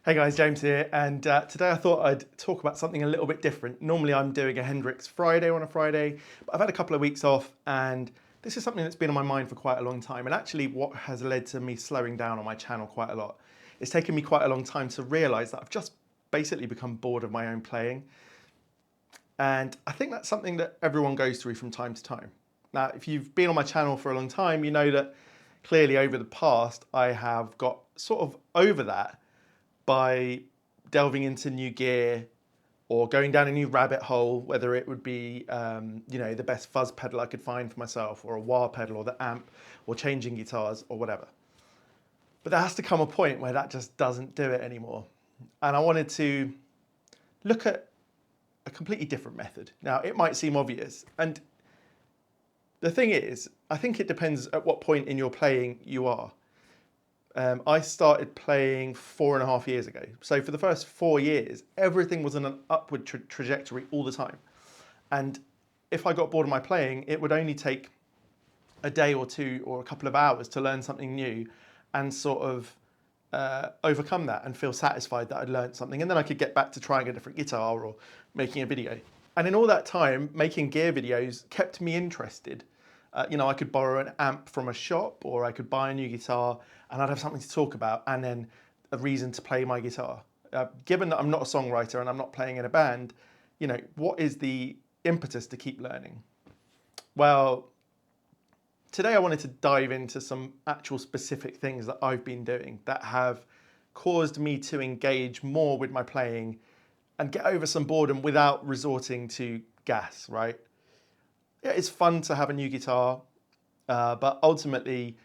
Hey guys, James here, and today I thought I'd talk about something a little bit different. Normally I'm doing a Hendrix Friday on a Friday, but I've had a couple of weeks off, and this is something that's been on my mind for quite a long time, and actually what has led to me slowing down on my channel quite a lot. It's taken me quite a long time to realise that I've just basically become bored of my own playing, and I think that's something that everyone goes through from time to time. Now, if you've been on my channel for a long time, you know that clearly over the past I have got sort of over that by delving into new gear or going down a new rabbit hole, whether it would be the best fuzz pedal I could find for myself, or a wah pedal, or the amp, or changing guitars, or whatever. But there has to come a point where that just doesn't do it anymore. And I wanted to look at a completely different method. Now, it might seem obvious, and the thing is, I think it depends at what point in your playing you are. I started playing 4.5 years ago. So for the first 4 years, everything was on an upward trajectory all the time. And if I got bored of my playing, it would only take a day or two or a couple of hours to learn something new and sort of overcome that and feel satisfied that I'd learned something. And then I could get back to trying a different guitar or making a video. And in all that time, making gear videos kept me interested. I could borrow an amp from a shop, or I could buy a new guitar and I'd have something to talk about and then a reason to play my guitar. Given that I'm not a songwriter and I'm not playing in a band, what is the impetus to keep learning? Well, today I wanted to dive into some actual specific things that I've been doing that have caused me to engage more with my playing and get over some boredom without resorting to gas, right? Yeah, it's fun to have a new guitar, but ultimately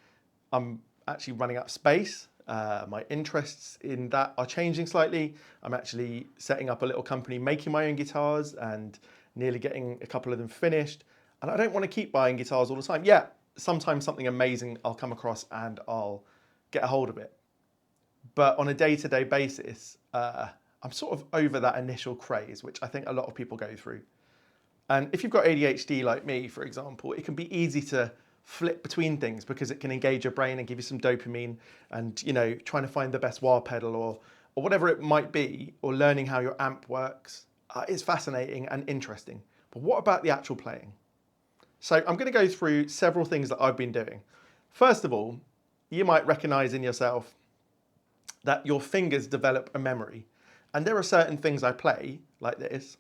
I'm actually running out of space. My interests in that are changing slightly. I'm actually setting up a little company making my own guitars and nearly getting a couple of them finished. And I don't want to keep buying guitars all the time. Yeah, sometimes something amazing I'll come across and I'll get a hold of it. But on a day-to-day basis, I'm sort of over that initial craze, which I think a lot of people go through. And if you've got ADHD like me, for example, it can be easy to flip between things because it can engage your brain and give you some dopamine, and trying to find the best wah pedal or whatever it might be, or learning how your amp works is fascinating and interesting. But what about the actual playing? So I'm going to go through several things that I've been doing. First of all, you might recognize in yourself that your fingers develop a memory. And there are certain things I play, like this,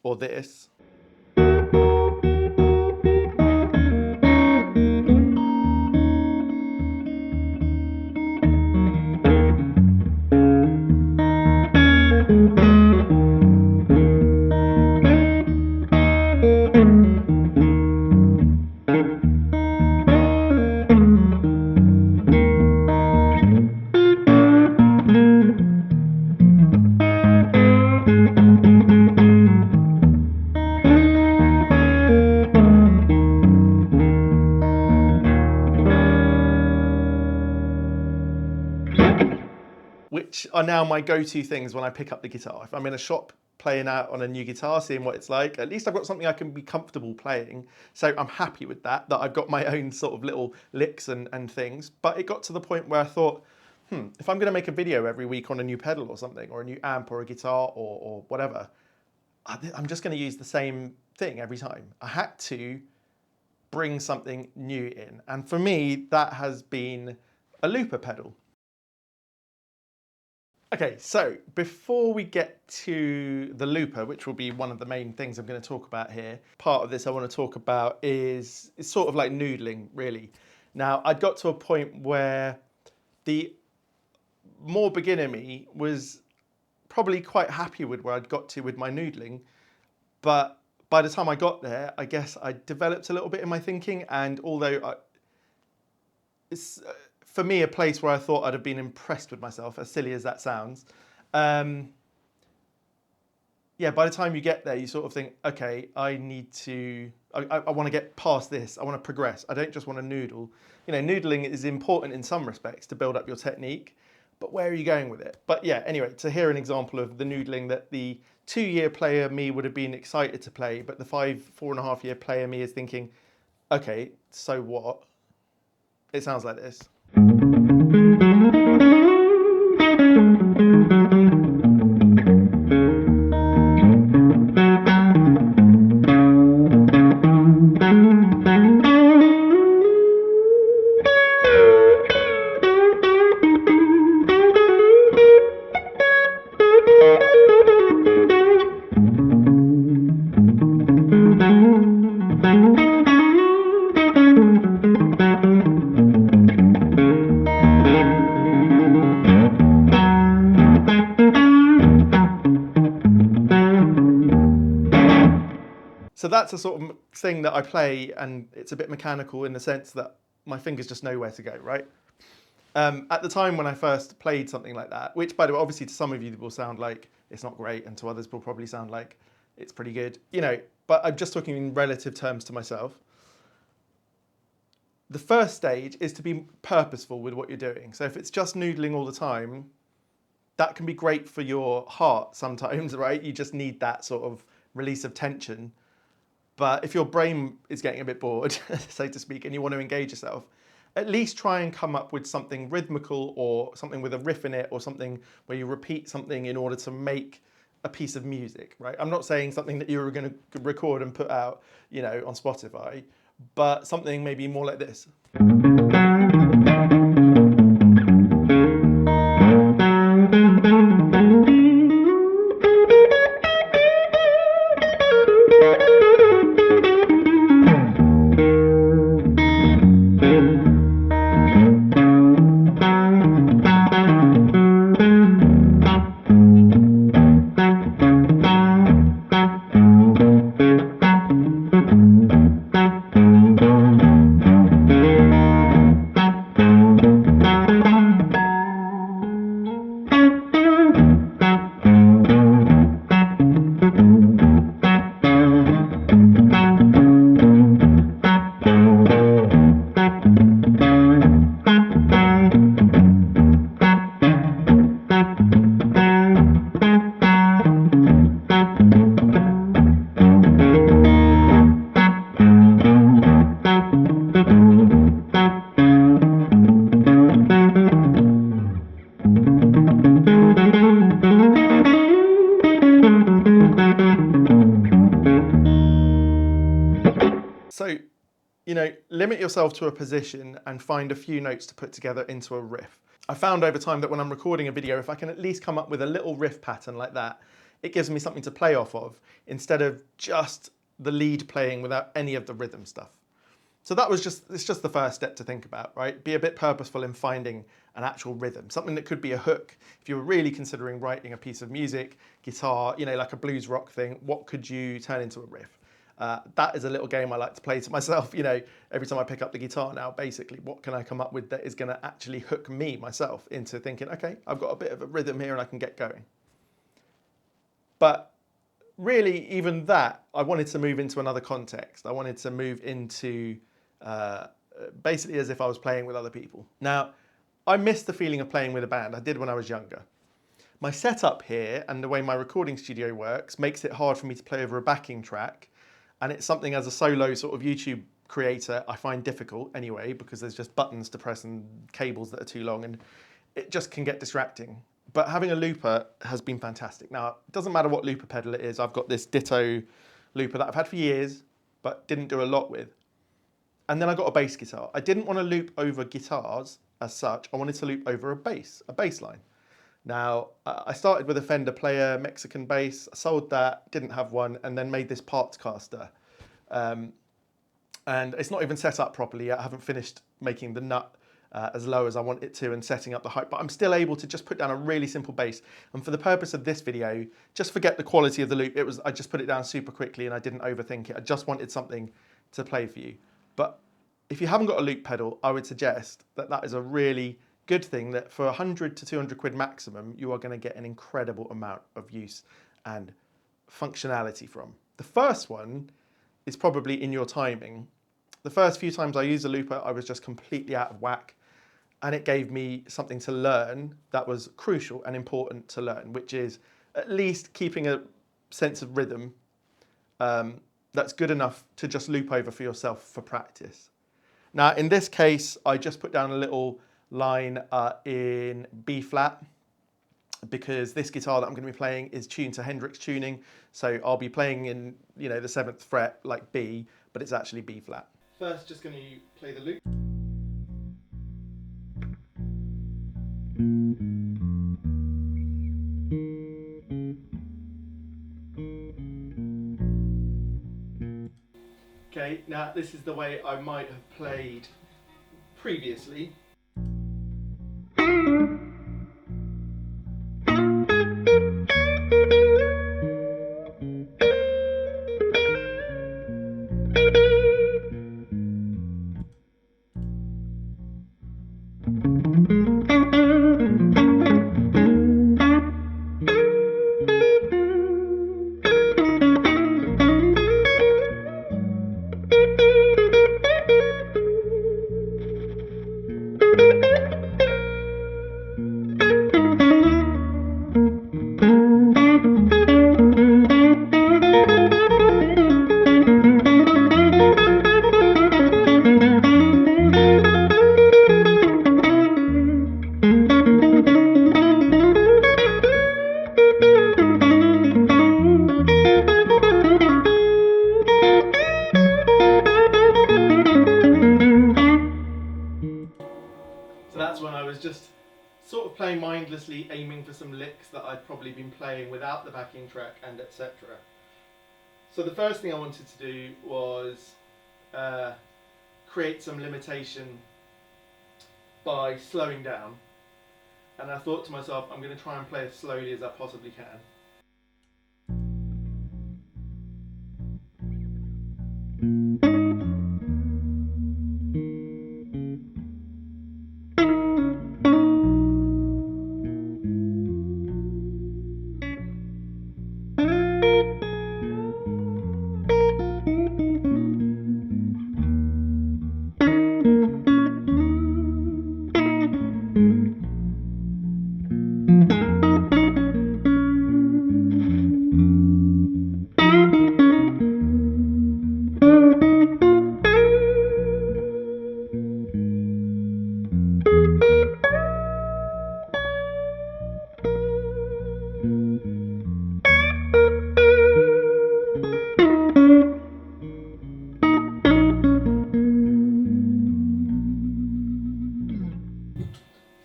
or this. Which are now my go-to things when I pick up the guitar. If I'm in a shop playing out on a new guitar, seeing what it's like, at least I've got something I can be comfortable playing. So I'm happy with that I've got my own sort of little licks and things. But it got to the point where I thought, if I'm going to make a video every week on a new pedal or something, or a new amp or a guitar or whatever, I'm just going to use the same thing every time. I had to bring something new in. And for me, that has been a looper pedal. Okay, so before we get to the looper, which will be one of the main things I'm going to talk about here, part of this I want to talk about is it's sort of like noodling, really. Now, I got to a point where the more beginner me was probably quite happy with where I'd got to with my noodling, but by the time I got there, I guess I developed a little bit in my thinking, and although it's for me a place where I thought I'd have been impressed with myself, as silly as that sounds. Yeah, by the time you get there, you sort of think, okay, I I want to get past this. I want to progress. I don't just want to noodle. You know, noodling is important in some respects to build up your technique, but where are you going with it? But yeah, anyway, to hear an example of the noodling that the 2-year player me would have been excited to play, but the 4.5 year player me is thinking, okay, so what? It sounds like this. So that's a sort of thing that I play, and it's a bit mechanical in the sense that my fingers just know where to go, right? At the time when I first played something like that, which by the way, obviously to some of you will sound like it's not great, and to others will probably sound like it's pretty good, you know, but I'm just talking in relative terms to myself. The first stage is to be purposeful with what you're doing. So if it's just noodling all the time, that can be great for your heart sometimes, right? You just need that sort of release of tension. But if your brain is getting a bit bored, so to speak, and you want to engage yourself, at least try and come up with something rhythmical or something with a riff in it or something where you repeat something in order to make a piece of music, right? I'm not saying something that you're going to record and put out, you know, on Spotify, but something maybe more like this. So, you know, limit yourself to a position and find a few notes to put together into a riff. I found over time that when I'm recording a video, if I can at least come up with a little riff pattern like that, it gives me something to play off of instead of just the lead playing without any of the rhythm stuff. So it's just the first step to think about, right? Be a bit purposeful in finding an actual rhythm, something that could be a hook. If you were really considering writing a piece of music, guitar, you know, like a blues rock thing, what could you turn into a riff? That is a little game I like to play to myself, you know, every time I pick up the guitar now, basically, what can I come up with that is going to actually hook me, myself, into thinking, okay, I've got a bit of a rhythm here and I can get going. But really, even that, I wanted to move into another context. I wanted to move into basically as if I was playing with other people. Now, I miss the feeling of playing with a band. I did when I was younger. My setup here and the way my recording studio works makes it hard for me to play over a backing track. And it's something as a solo sort of YouTube creator I find difficult anyway, because there's just buttons to press and cables that are too long and it just can get distracting. But having a looper has been fantastic. Now, it doesn't matter what looper pedal it is. I've got this Ditto looper that I've had for years, but didn't do a lot with. And then I got a bass guitar. I didn't want to loop over guitars as such. I wanted to loop over a bass line. Now, I started with a Fender Player Mexican bass, sold that, didn't have one, and then made this parts caster. And it's not even set up properly yet. I haven't finished making the nut as low as I want it to and setting up the height, but I'm still able to just put down a really simple bass. And for the purpose of this video, just forget the quality of the loop. I just put it down super quickly and I didn't overthink it. I just wanted something to play for you. But if you haven't got a loop pedal, I would suggest that that is a really good thing, that for 100 to 200 quid maximum, you are going to get an incredible amount of use and functionality from. The first one is probably in your timing. The first few times I used a looper, I was just completely out of whack, and it gave me something to learn that was crucial and important to learn, which is at least keeping a sense of rhythm that's good enough to just loop over for yourself for practice. Now, in this case, I just put down a little line in B flat, because this guitar that I'm going to be playing is tuned to Hendrix tuning. So I'll be playing in, the 7th fret like B, but it's actually B flat. First, just going to play the loop. Okay, now this is the way I might have played previously. So that's when I was just sort of playing mindlessly, aiming for some licks that I'd probably been playing without the backing track and etc. So the first thing I wanted to do was create some limitation by slowing down. And I thought to myself, I'm going to try and play as slowly as I possibly can.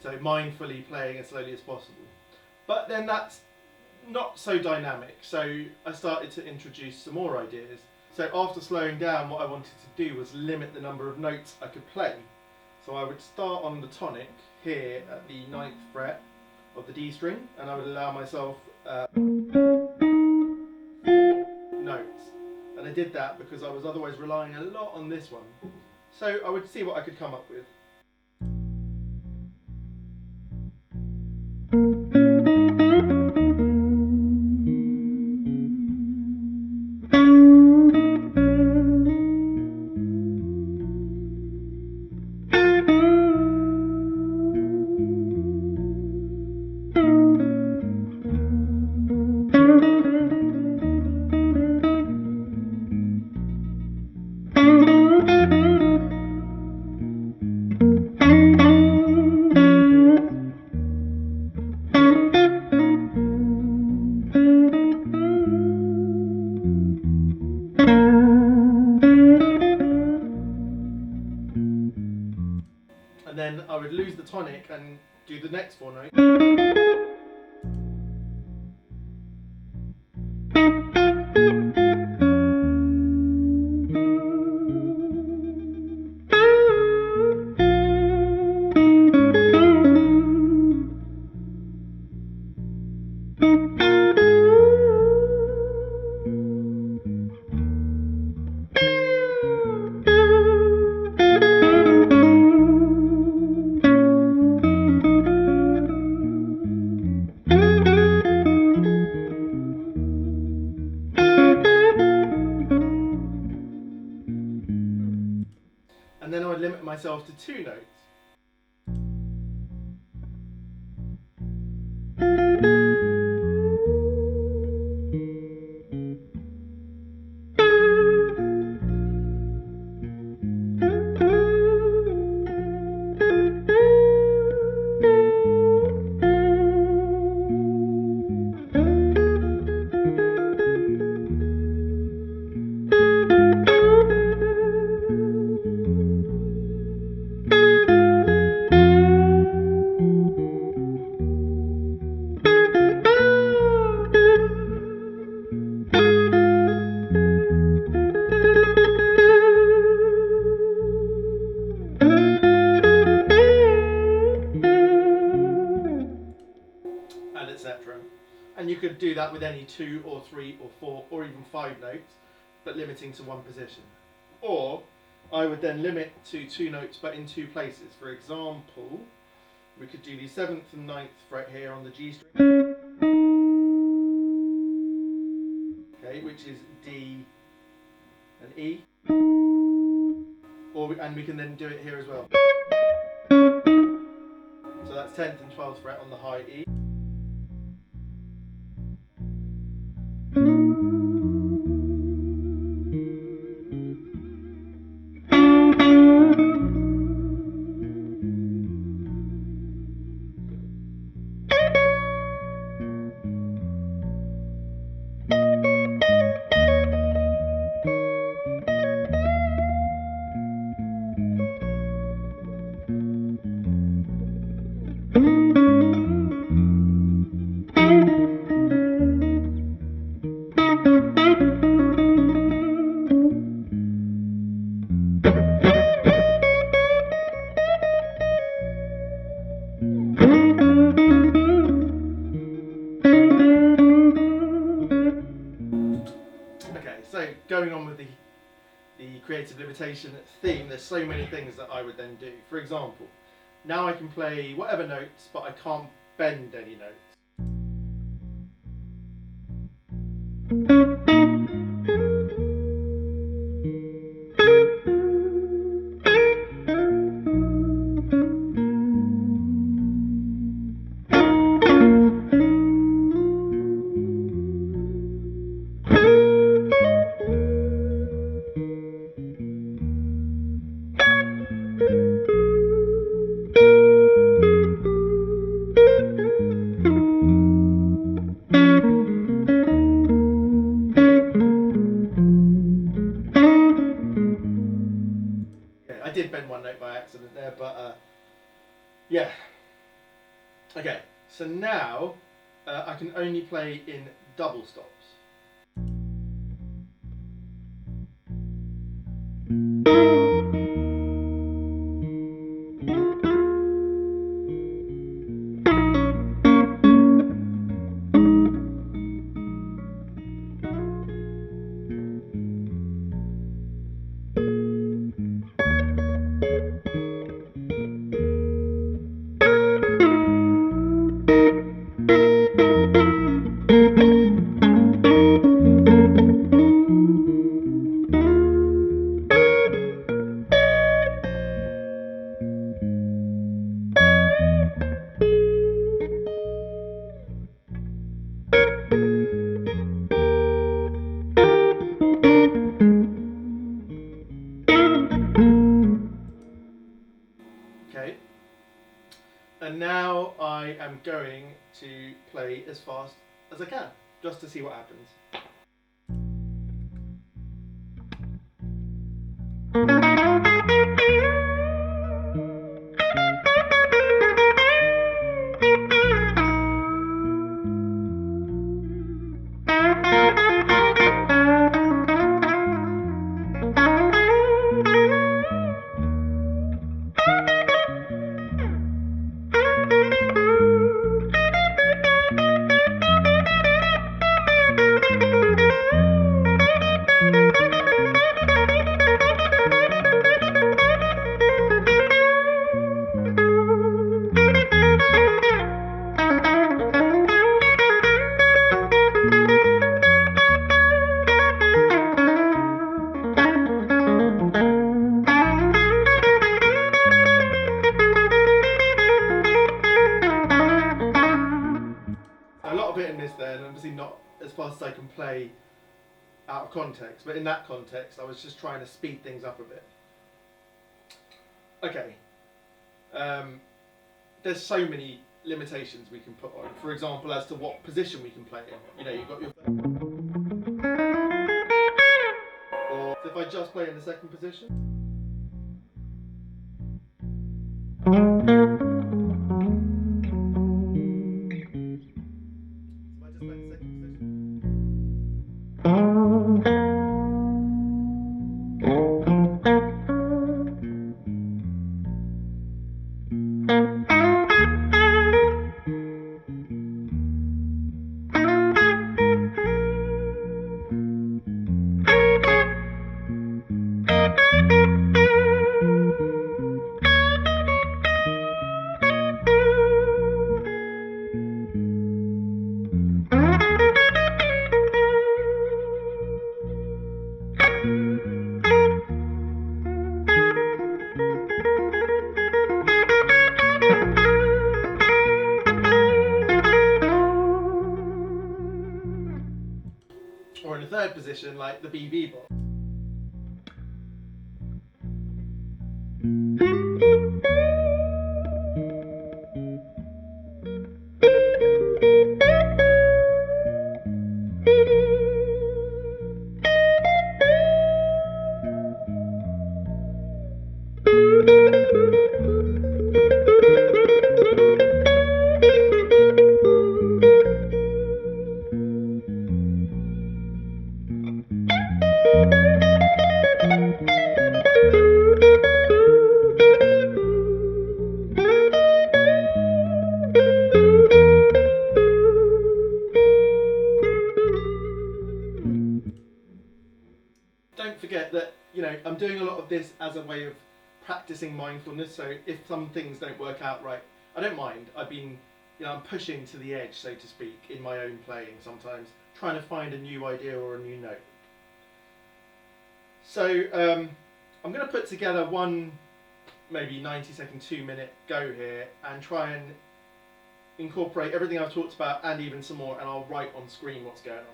So mindfully playing as slowly as possible. But then that's not so dynamic, so I started to introduce some more ideas. So after slowing down, what I wanted to do was limit the number of notes I could play. So I would start on the tonic here at the 9th fret of the D string, and I would allow myself 4 notes. And I did that because I was otherwise relying a lot on this one. So I would see what I could come up with. And then I would lose the tonic and do the next 4 notes. And then I would limit myself to 2 notes. And etc. And you could do that with any 2 or 3 or 4 or even 5 notes, but limiting to one position. Or I would then limit to 2 notes but in 2 places. For example, we could do the 7th and 9th fret here on the G string, okay, which is D and E. And we can then do it here as well. So that's 10th and 12th fret on the high E. So going on with the creative limitation theme, there's so many things that I would then do. For example, now I can play whatever notes, but I can't bend any notes. I did bend one note by accident there, but yeah. Okay, so now I can only play in double stops. Okay, and now I am going to play as fast as I can, just to see what happens. play out of context, but in that context I was just trying to speed things up a bit. Okay, there's so many limitations we can put on, for example, as to what position we can play in. You know, you've got your... Or if I just play in the second position. If I just play in the second position. Or in a third position, like the BB box. Don't forget that, you know, I'm doing a lot of this as a way of practicing mindfulness, so if some things don't work out right, I don't mind. I've been, you know, I'm pushing to the edge, so to speak, in my own playing sometimes, trying to find a new idea or a new note. So I'm going to put together one maybe 90-second, 2-minute go here and try and incorporate everything I've talked about and even some more, and I'll write on screen what's going on.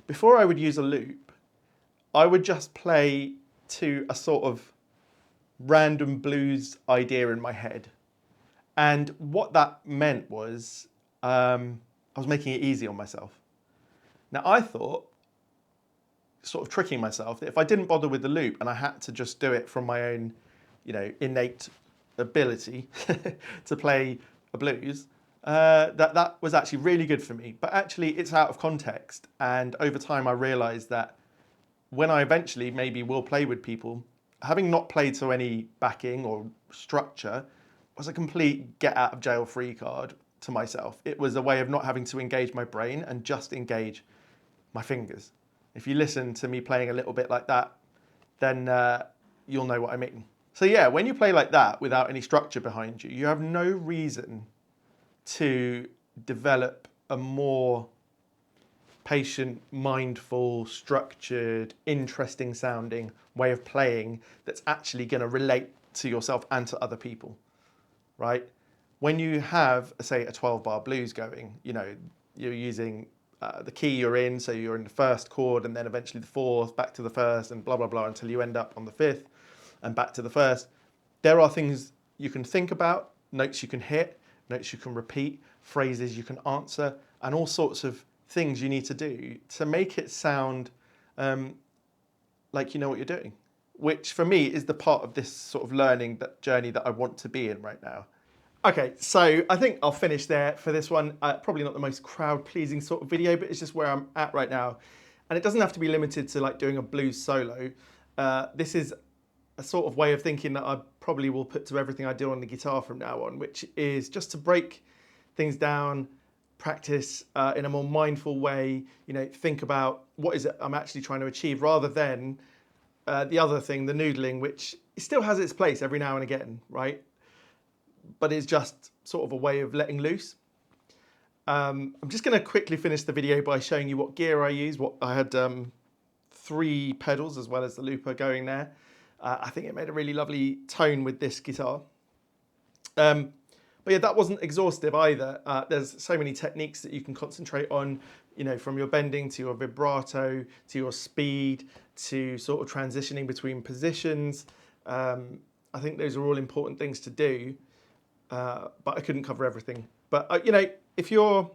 before I would use a loop, I would just play to a sort of random blues idea in my head. And what that meant was I was making it easy on myself. Now, I thought, sort of tricking myself, that if I didn't bother with the loop and I had to just do it from my own, innate ability to play a blues, that was actually really good for me. But actually, it's out of context. And over time, I realised that when I eventually maybe will play with people, having not played to any backing or structure was a complete get out of jail free card to myself. It was a way of not having to engage my brain and just engage my fingers. If you listen to me playing a little bit like that, then you'll know what I mean. So yeah, when you play like that without any structure behind you, you have no reason to develop a more patient, mindful, structured, interesting sounding way of playing that's actually going to relate to yourself and to other people, right? When you have, say, a 12-bar blues going, you're using the key you're in, so you're in the first chord and then eventually the fourth, back to the first, and blah, blah, blah, until you end up on the fifth and back to the first. There are things you can think about, notes you can hit, notes you can repeat, phrases you can answer, and all sorts of things you need to do to make it sound like you know what you're doing, which for me is the part of this sort of learning that journey that I want to be in right now. Okay, so I think I'll finish there for this one. Probably not the most crowd-pleasing sort of video, but it's just where I'm at right now. And it doesn't have to be limited to like doing a blues solo. This is a sort of way of thinking that I probably will put to everything I do on the guitar from now on, which is just to break things down, practice in a more mindful way, think about what is it I'm actually trying to achieve, rather than the other thing, the noodling, which still has its place every now and again, right? But it's just sort of a way of letting loose. I'm just going to quickly finish the video by showing you what gear I use. I had 3 pedals as well as the looper going there. I think it made a really lovely tone with this guitar. But yeah, that wasn't exhaustive either. There's so many techniques that you can concentrate on, from your bending to your vibrato, to your speed, to sort of transitioning between positions. I think those are all important things to do, but I couldn't cover everything. But if you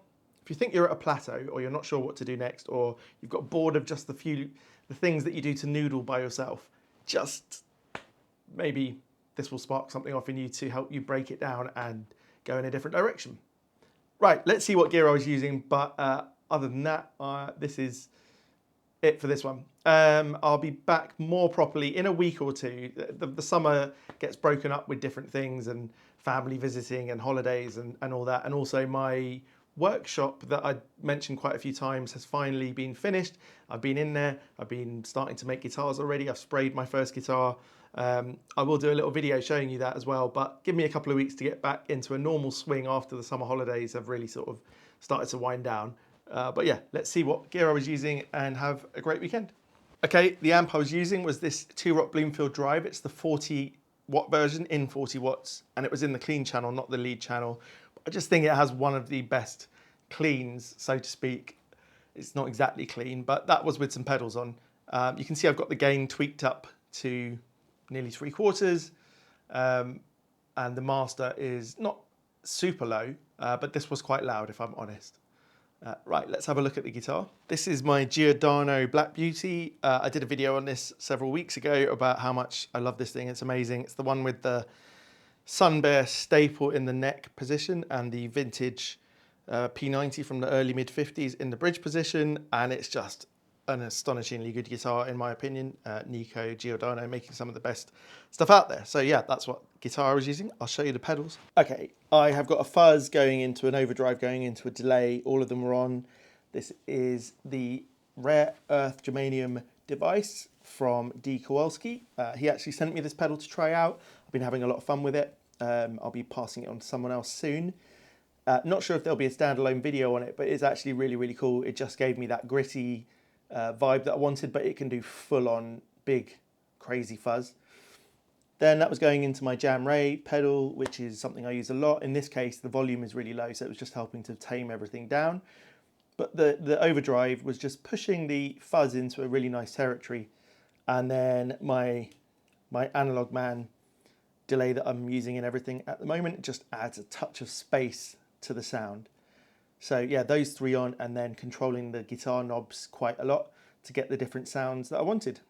think you're at a plateau, or you're not sure what to do next, or you've got bored of just the things that you do to noodle by yourself, just maybe this will spark something off in you to help you break it down and go in a different direction. Right, let's see what gear I was using, but other than that, this is it for this one. I'll be back more properly in a week or two. The summer gets broken up with different things and family visiting and holidays and all that. And also my workshop that I mentioned quite a few times has finally been finished. I've been in there. I've been starting to make guitars already. I've sprayed my first guitar. I will do a little video showing you that as well, but give me a couple of weeks to get back into a normal swing after the summer holidays have really sort of started to wind down. But yeah, let's see what gear I was using and have a great weekend. Okay, the amp I was using was this 2-Rock Bloomfield Drive. It's the 40-watt version in 40 watts, and it was in the clean channel, not the lead channel. I just think it has one of the best cleans, so to speak. It's not exactly clean, but that was with some pedals on. You can see I've got the gain tweaked up to nearly 3/4, and the master is not super low, but this was quite loud if I'm honest. Right, let's have a look at the guitar. This is my Giordano Black Beauty. I did a video on this several weeks ago about how much I love this thing. It's amazing. It's the one with the Sunbear staple in the neck position and the vintage P90 from the early mid-50s in the bridge position, and it's just an astonishingly good guitar in my opinion. Nico Giordano making some of the best stuff out there. So yeah, that's what guitar I was using. I'll show you the pedals. Okay, I have got a fuzz going into an overdrive, going into a delay. All of them were on. This is the Rare Earth Germanium device from D. Kowalski. He actually sent me this pedal to try out. I've been having a lot of fun with it. I'll be passing it on to someone else soon. Not sure if there'll be a standalone video on it, but it's actually really, really cool. It just gave me that gritty vibe that I wanted, but it can do full-on big, crazy fuzz. Then that was going into my Jam Ray pedal, which is something I use a lot. In this case, the volume is really low, so it was just helping to tame everything down. but the overdrive was just pushing the fuzz into a really nice territory. And then my analog man delay that I'm using in everything at the moment just adds a touch of space to the sound. So yeah, those three on, and then controlling the guitar knobs quite a lot to get the different sounds that I wanted.